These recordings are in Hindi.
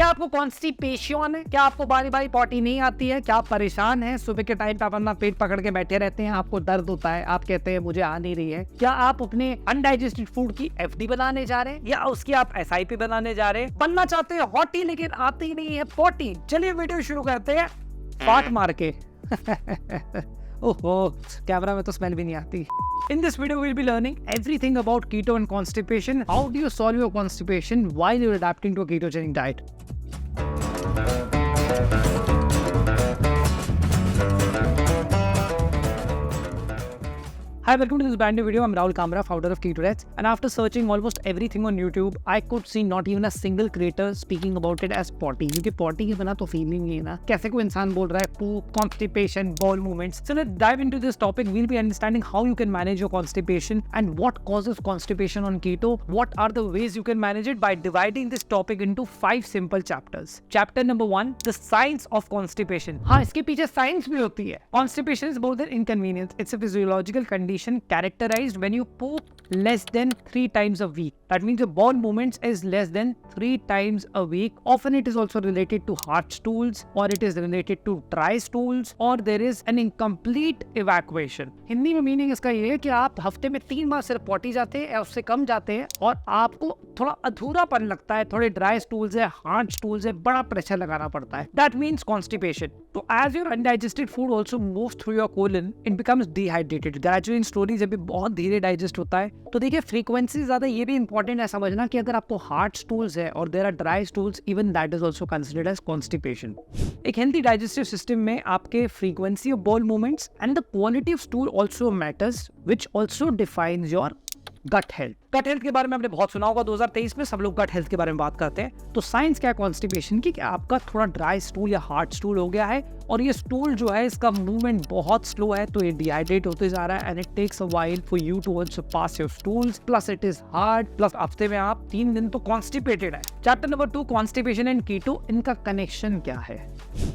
क्या आपको कॉन्स्टिपेशन है? क्या आपको बारी बारी पॉटी नहीं आती है? क्या आप परेशान हैं? सुबह के टाइम पे आप अपना पेट पकड़ के बैठे रहते हैं, आपको दर्द होता है, आप कहते हैं मुझे आ नहीं रही है। क्या आप अपने अनडाइजेस्टेड फूड की एफडी बनाने जा रहे हैं या उसकी आप एसआईपी बनाने जा रहे हैं? बनना चाहते हैं हॉटी लेकिन आती नहीं है पॉटी। चलिए वीडियो शुरू करते हैं फाट मार के। ओहो, कैमरा में तो स्मेल भी नहीं आती। In this video, we'll be learning everything about keto and constipation. How do you solve your constipation while you're adapting to a ketogenic diet? Hi, welcome to this brand new video. I'm Rahul Kamra, founder of KetoReds, and after searching almost everything on YouTube, I could see not even a single creator speaking about it as potty. क्योंकि potty के बिना तो फील ही नहीं है ना। कैसे कोई इंसान बोल रहा है poop, constipation, bowel movements. So let's dive into this topic. We'll be understanding how you can manage your constipation and what causes constipation on keto. What are the ways you can manage it by dividing this topic into 5 simple chapters. Chapter number 1, the science of constipation. हाँ, इसके पीछे साइंस भी होती है। Constipation is more than inconvenience. It's a physiological condition characterized when you poop less than 3 times a week. That means your bowel movements is less than 3 times a week. Often it is also related to hard stools, or it is related to dry stools, or there is an incomplete evacuation. Hindi में मीनिंग इसका ये है कि आप हफ्ते में 3 बार सिर्फ पॉटी जाते हैं या उससे कम जाते हैं और आपको थोड़ा अधूरापन लगता है, थोड़े ड्राई स्टूल्स है, हार्ड स्टूल्स है, बड़ा प्रेशर लगाना पड़ता है. That means constipation. तो as your undigested food also moves through your colon, it becomes dehydrated. Gradually in slowly जब ये बहुत धीरे डाइजेस्ट होता है तो देखिए फ्रीक्वेंसी ज्यादा ये भी इंपॉर्टेंट है समझना कि अगर आपको हार्ड स्टूल्स है और there are dry stools, even that is also considered as constipation. एक हेल्थी डाइजेस्टिव सिस्टम में आपके frequency of bowel movements and the quality of stool also matters, which also defines your gut health. Gut health के बारे में आपने बहुत सुना होगा. 2023 में सब लोग गट हेल्थ के बारे में बात करते हैं. तो साइंस क्या है कॉन्स्टिपेशन की कि आपका थोड़ा ड्राई स्टूल या हार्ड स्टूल हो गया है और ये स्टूल जो है इसका मूवमेंट बहुत स्लो है, तो ये डिहाइड्रेट होते जा रहा है and it takes a while for you to also pass your stools, plus it is hard, plus हफ्ते में आप 3 दिन तो कॉन्स्टिपेटेड है. Chapter number 2, constipation and keto, इनका कनेक्शन क्या है?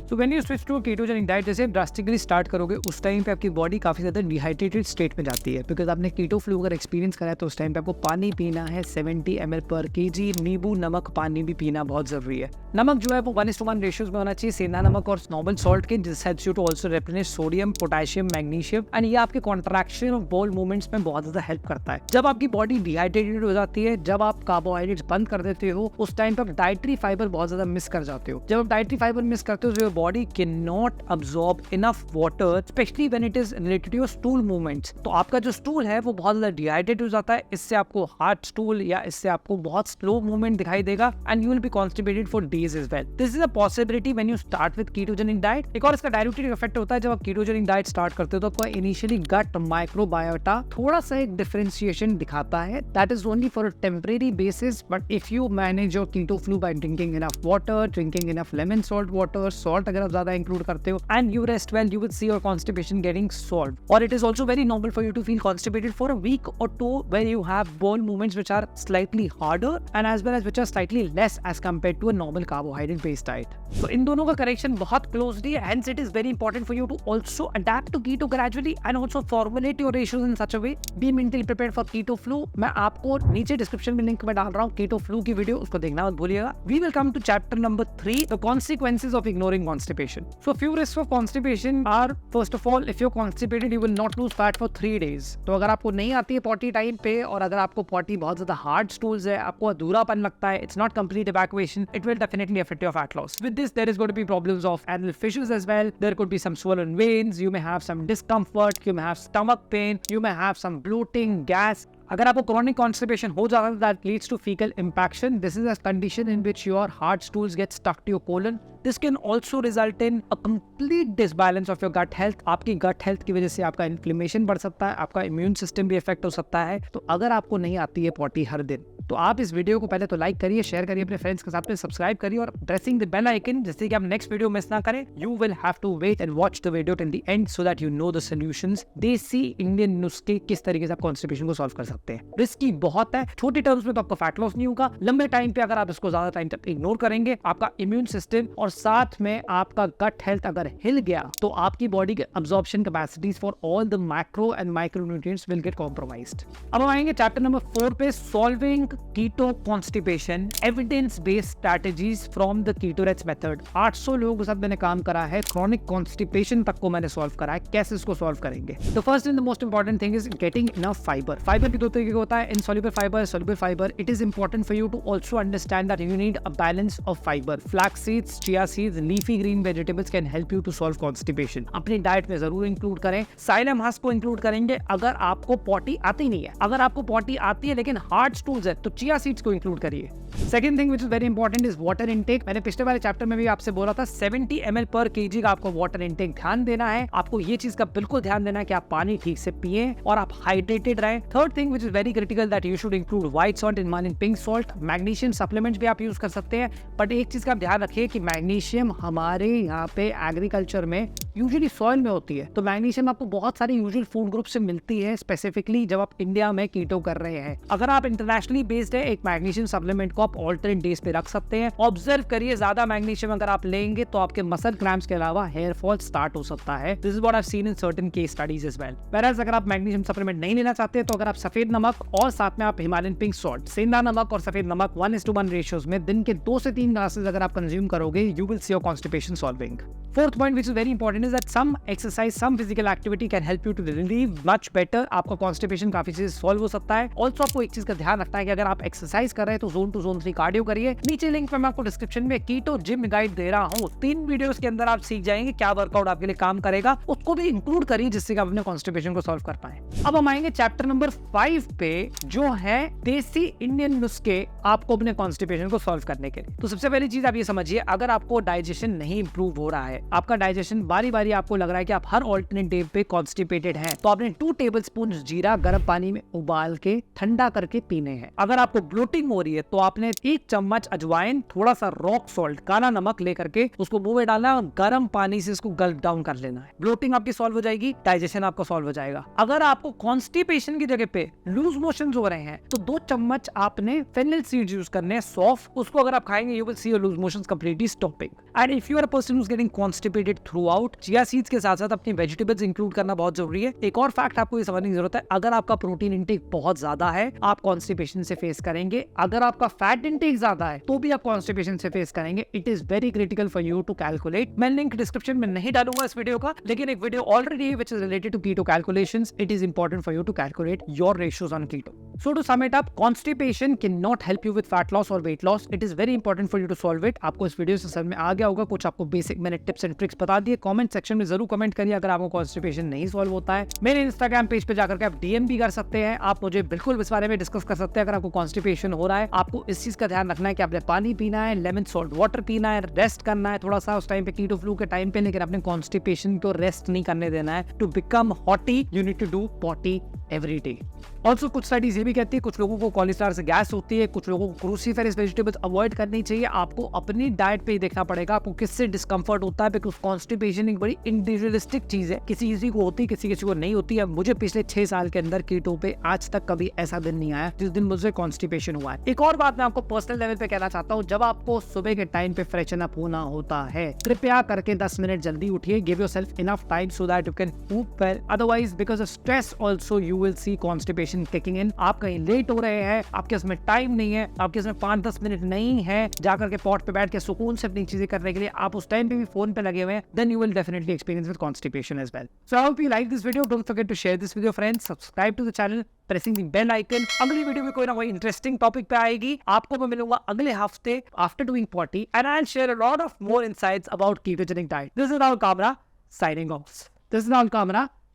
So when you switch to ketogenic diet, जैसे ड्रास्टिकली स्टार्ट करोगे उस टाइम पे आपकी बॉडी काफी ज्यादा डिहाइड्रेटेड स्टेट में जाती है, बिकॉज आपने कीटो फ्लू अगर एक्सपीरियंस करा है तो उस टाइम पे आपको पानी पीना है 70 ml पर kg. नींबू नमक पानी भी पीना बहुत जरूरी है. नमक जो है वो 1:1 रेशियोज में होना चाहिए, सेंधा नमक और नॉर्मल सॉल्ट के, जिस helps you to also replenish sodium, potassium, magnesium, and ये आपके कॉन्ट्रैक्शन ऑफ बॉल मूवमेंट्स में बहुत ज्यादा हेल्प करता है. जब आपकी बॉडी डिहाइड्रेटेड हो जाती है, जब आप कार्बोहाइड्रेट्स बंद कर देते हो, उस टाइम पे आप डाइटरी फाइबर बहुत ज्यादा मिस कर जाते हो. जब आप डाइटरी फाइबर मिस करते हो तो your body can not absorb enough water, especially when it is related to your stool movements. तो आपका जो स्टूल है वो बहुत ज्यादा डिहाइड्रेट हो जाता है. इससे आपको हार्ड स्टूल या इससे आपको बहुत स्लो मूवमेंट दिखाई देगा and you will be constipated for days as well. This is a possibility when you start with ketogenic diet. एक और इसका डायल्यूटिव इफेक्ट होता है जब आप कीटोजेनिक डाइट स्टार्ट करते हो तो आपका इनिशियली गट माइक्रोबायोटा थोड़ा सा एक डिफरेंशिएशन दिखाता है. That is only for a temporary basis, but if you manage your keto flu by drinking enough water, drinking enough lemon salt water, salt अगर आप ज्यादा इंक्लूड करते हो and you rest well, you will see your constipation getting solved. Or it is also very normal for you to feel constipated for a week or 2 where you have bowel movements which are slightly harder and as well as which are slightly less as compared to a normal carbohydrate based diet. So इन दोनों का करेक्शन बहुत closely है, hence it is very important for you to also adapt to keto gradually and also formulate your ratios in such a way. Be mentally prepared for keto flu. मैं आपको नीचे डिस्क्रिप्शन में लिंक में डाल रहा हूँ keto flu की वीडियो, उसको देखना मत भूलिएगा. We will come to chapter number 3, the consequences of ignoring constipation. So few risks of constipation are, first of all, if you're constipated you will not lose fat for 3 days. तो अगर आपको नहीं आती है पॉटी टाइम पे और अगर आपको पॉटी बहुत ज्यादा हार्ड स्टूल्स है, आपको अधूरापन लगता है, it's not complete evacuation, it will definitely affect your fat loss. With this there is going to be problems of anal fissures as well. There could be some swollen veins, you may have some discomfort, you may have stomach pain, you may have some bloating, gas. अगर आपको chronic constipation हो जाता है, that leads to fecal impaction. This is a condition in which your hard stools get stuck to your colon. This can also result in a complete disbalance of your gut health. आपकी gut health की वजह से आपका inflammation बढ़ सकता है, आपका immune system भी affect हो सकता है. तो अगर आपको नहीं आती है पॉटी हर दिन, तो आप इस वीडियो को पहले तो लाइक करिए, शेयर करिए अपने फ्रेंड्स के साथ में, सब्सक्राइब करिए और प्रेसिंग द बेल आइकन जिससे कि आप नेक्स्ट वीडियो मिस ना करें. You will have to wait and watch the video till the end so that you know the solutions. Desi Indian नुस्खे किस तरीके से आप कॉन्स्टिपेशन को सॉल्व कर सकते हैं. रिस्की बहुत है, छोटे टर्म्स में तो आपका फैट लॉस नहीं होगा, लंबे टाइम पे अगर आप इसको ज्यादा टाइम तक इग्नोर करेंगे, आपका इम्यून सिस्टम और साथ में आपका गट हेल्थ अगर हिल गया तो आपकी बॉडी के absorption capacities for all the macro and micro nutrients will get compromised. अब हम आएंगे चैप्टर नंबर 4 पे, solving keto constipation evidence based strategies from the ketorates method. 800 लोगों के साथ मैंने काम करा है, क्रॉनिक कॉन्स्टिपेशन तक को मैंने सॉल्व करा है। कैसे इसको सॉल्व करेंगे? तो first and the most important thing is getting enough fibre. Fibre की दो तरीके का होता है, insoluble fibre, soluble fibre. It is important for you to also understand that you need a balance of fibre. Flax seeds, chia seeds, leafy green vegetables can help you to solve constipation. अपनी डाइट में जरूर इंक्लूड करें। साइलम हस्क को इंक्लूड करेंगे अगर आपको पॉटी आती नहीं है। अगर आपको पॉटी आती है लेकिन हार्ड स्टूल्स है तो चिया सीड्स को इंक्लूड करिए। Second thing which is very important is water intake. मैंने पिछले वाले चैप्टर में भी आपसे बोला था 70 ml पर kg का आपको वाटर इनटेक ध्यान देना है। आपको ये चीज का बिल्कुल ध्यान देना है कि आप पानी ठीक से पिए और आप हाइड्रेटेड रहें। Third thing which is very critical that you should include white salt in pink salt. Magnesium supplements भी आप यूज कर सकते हैं, बट एक चीज का आप ध्यान रखिए कि मैग्नीशियम हमारे यहाँ पे एग्रीकल्चर में यूजुअली सॉइल में होती है, तो मैग्नीशियम आपको बहुत सारे यूजुअल फूड ग्रुप से मिलती है, स्पेसिफिकली जब आप इंडिया में कीटो कर रहे हैं। अगर आप इंटरनेशनली बेस्ड है, एक मैग्नीशियम सप्लीमेंट को आप ऑल्टरनेट डेज पे रख सकते हैं। ऑब्जर्व करिए, ज्यादा मैग्नीशियम अगर आप लेंगे तो आपके मसल क्रैम्प्स के अलावा हेयर फॉल स्टार्ट हो सकता है। This is what I have seen in certain case studies as well. Whereas अगर आप मैग्नीशियम सप्लीमेंट नहीं लेना चाहते तो अगर आप सफेद नमक और साथ में आप हिमालयन पिंक सॉल्ट, सेंधा नमक और सफेद नमक 1:1 रेशियोज में दिन के 2 से 3 ग्लासेस अगर आप कंज्यूम करोगे, you will see your constipation solving. Fourth point which is very important is that some exercise, some physical activity can help you to relieve much better। आपका कॉन्स्टिपेशन काफी चीज सॉल्व हो सकता है। ऑल्सो आपको एक चीज का ध्यान रखना है कि अगर आप एक्सरसाइज कर रहे हैं तो जोन 2 जोन 3 कार्डियो करिए। नीचे लिंक पे मैं आपको डिस्क्रिप्शन में कीटो जिम गाइड दे रहा हूँ। 3 वीडियोस के अंदर आप सीख जाएंगे क्या वर्कआउट आपके लिए काम करेगा, उसको भी इंक्लूड करिए जिससे कि आप अपने कॉन्स्टिपेशन को सॉल्व कर पाए। अब हम आएंगे चैप्टर नंबर 5 पे, जो है देसी इंडियन नुस्खे आपको अपने कॉन्स्टिपेशन को सॉल्व करने के लिए। तो सबसे पहली चीज आप ये समझिए, अगर आपको डाइजेशन नहीं इंप्रूव हो रहा है, आपका डाइजेशन बारी बारी आपको लग रहा है कि आप हर ऑल्टरनेट डे पे कॉन्स्टिपेटेड हैं, तो आपने 2 टेबलस्पून जीरा गर्म पानी में उबाल के ठंडा करके पीने हैं। अगर आपको ब्लोटिंग हो रही है तो आपने 1 चम्मच अजवाइन, थोड़ा सा रॉक सॉल्ट, काला नमक लेकर के उसको मुंह में डालना और गर्म पानी से इसको गल्प डाउन कर लेना है। ब्लोटिंग आपकी सॉल्व हो जाएगी, डाइजेशन आपका सॉल्व हो जाएगा। अगर आपको कॉन्स्टिपेशन की जगह पे लूज मोशन हो रहे हैं तो 2 चम्मच आपने फेनिल सीड्स यूज करने हैं, सॉफ्ट। उसको अगर आप खाएंगे you will see your loose motions completely stopping. And if you are a person who is getting constipated throughout, chia seeds के साथ साथ अपनी वेजिटेबल्स इंक्लूड करना बहुत जरूरी है। एक और फैक्ट आपको ये समझने की जरूरत है, अगर आपका प्रोटीन इंटेक बहुत ज्यादा है आप कॉन्स्टिपेशन से फेस करेंगे। अगर आपका फैट इंटेक ज्यादा है तो भी आप कॉन्स्टिपेशन से फेस करेंगे। It is very critical for you to calculate. मैं लिंक डिस्क्रिप्शन में नहीं डालूंगा इस वीडियो का, लेकिन एक वीडियो ऑलरेडी है which is related to keto calculations. It is important for you to calculate your ratios on keto. So to sum it up, constipation can not help you with fat loss और weight loss. It is very important for you to solve it. आपको इस वीडियो से समझ में आ गया होगा, कुछ आपको बेसिक मैंने टिप्स एंड ट्रिक्स बता दिए। कमेंट सेक्शन में जरूर कमेंट करिए अगर आपको कॉन्स्टिपेशन नहीं सॉल्व होता है। मेरे इंस्टाग्राम पेज पे जाकर के आप डीएम भी कर सकते हैं, आप मुझे बिल्कुल इस बारे में डिस्कस कर सकते हैं। अगर आपको कॉन्स्टिपेशन हो रहा है, आपको इस चीज का ध्यान रखना है कि आपने पानी पीना है, लेमन सॉल्ट वाटर पीना है, रेस्ट करना है थोड़ा सा उस टाइम पे, कीटो फ्लू के टाइम पे, लेकिन अपने कॉन्स्टिपेशन को रेस्ट नहीं करने देना है। To become hottie you need to do potty every day. Also कुछ स्टडीज ये भी कहती है कुछ लोगों को कॉलीफ्लावर से गैस होती है, कुछ लोगों को क्रूसीफेरस वेजिटेबल्स अवॉइड करनी चाहिए। आपको अपनी डाइट पे ही देखना पड़ेगा आपको किससे डिस्कंफर्ट होता है, बिकॉज कॉन्स्टिपेशन एक बड़ी इंडिविजुअलिस्टिक चीज है। किसी को होती है, किसी को नहीं होती है। मुझे पिछले 6 साल के अंदर कीटो पे आज तक कभी ऐसा दिन नहीं आया जिस दिन मुझे कॉन्स्टिपेशन हुआ है। एक और बात मैं आपको पर्सनल लेवल पे कहना चाहता हूँ, जब आपको सुबह के टाइम पे फ्रेशन अप होना होता है, कृपया करके 10 मिनट जल्दी उठिए। Give yourself enough time so that you can move well. Otherwise because of stress also you will C constipation kicking in. आप कहीं लेट हो रहे हैं, आपके उसमें टाइम नहीं है, आपके उसमें 5-10 मिनट नहीं है जाकर के पॉट पे बैठ के सुकून से अपनी चीजें करने के लिए, आप उस टाइम पे भी फोन पे लगे हुए हैं, then you will definitely experience with constipation as well. So I hope you like this video. Don't forget to share this with your friends. Subscribe to the channel. Pressing the bell icon. अगली वीडियो में कोई ना कोई इंटरेस्टिंग टॉपिक पे आएगी। आपको मैं मिलूंगा अगले हफ्ते after doing potty, and I'll share a lot of more insights about ketogenic diet. This is Rahul Kamra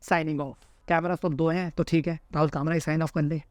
signing off. Camera तो 2 हैं तो ठीक है, राहुल कामरा ही साइन ऑफ कर ले।